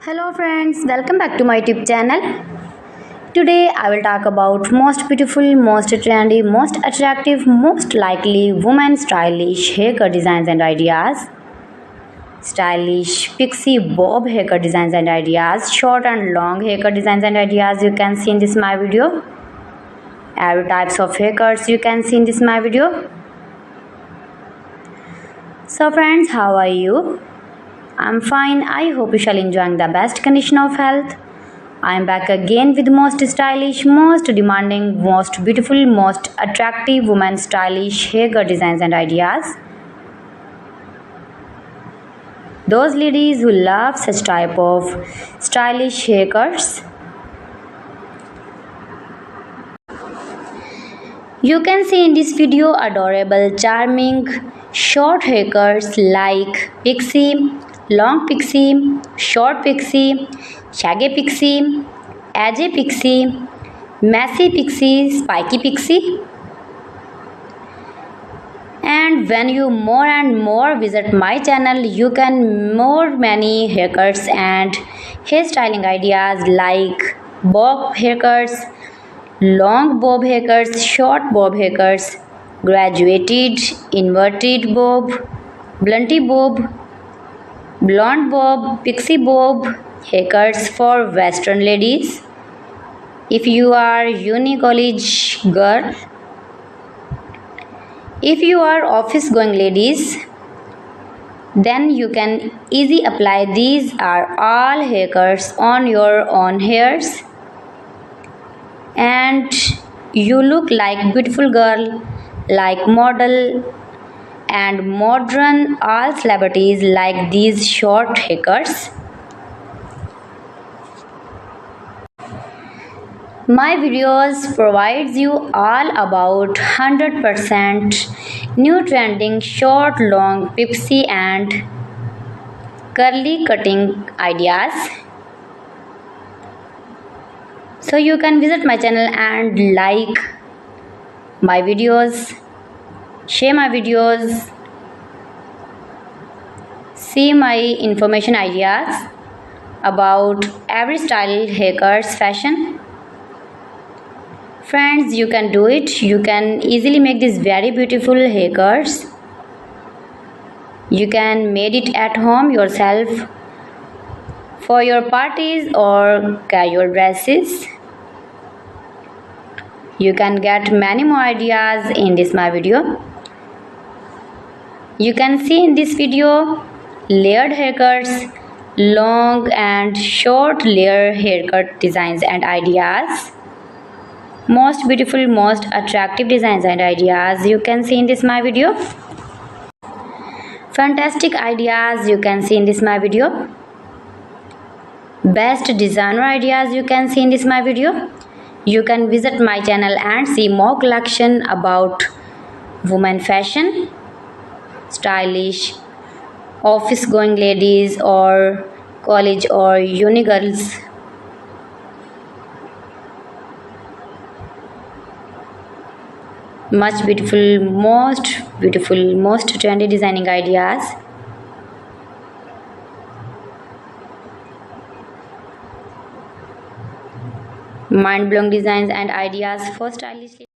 Hello friends, welcome back to my YouTube channel. Today I will talk about most beautiful, most trendy, most attractive, most likely women stylish haircut designs and ideas. Stylish pixie bob haircut designs and ideas, short and long haircut designs and ideas you can see in this my video. Every types of haircuts you can see in this my video. So friends, how are you? I'm fine. I hope you shall enjoying the best condition of health. I am back again with most stylish, most demanding, most beautiful, most attractive women stylish haircut designs and ideas. Those ladies who love such type of stylish haircuts. You can see in this video adorable, charming, short haircuts like pixie, long pixie, short pixie, shaggy pixie, edgy pixie, messy pixie, spiky pixie. And when you more and more visit my channel, you can more many haircuts and hairstyling ideas like bob haircuts, long bob haircuts, short bob haircuts, graduated, inverted bob, blunty bob, blonde bob, pixie bob, haircuts for western ladies. If you are uni college girl, if you are office going ladies, then you can easily apply. These are all haircuts on your own hairs and you look like beautiful girl, like model and modern. All celebrities like these short haircuts. My videos provides you all about 100% new trending short, long, pixie and curly cutting ideas. So you can visit my channel and like my videos, share my videos, see my information ideas about every style, haircuts, fashion. Friends, you can do it. You can easily make these very beautiful haircuts. You can made it at home yourself for your parties or casual dresses. You can get many more ideas in this my video. You can see in this video layered haircuts, long and short layer haircut designs and ideas. Most beautiful, most attractive designs and ideas you can see in this my video. Fantastic ideas you can see in this my video. Best designer ideas you can see in this my video. You can visit my channel and see more collection about women fashion, stylish, office going ladies or college or uni girls. Much beautiful, most trendy designing ideas. Mind-blowing designs and ideas for stylish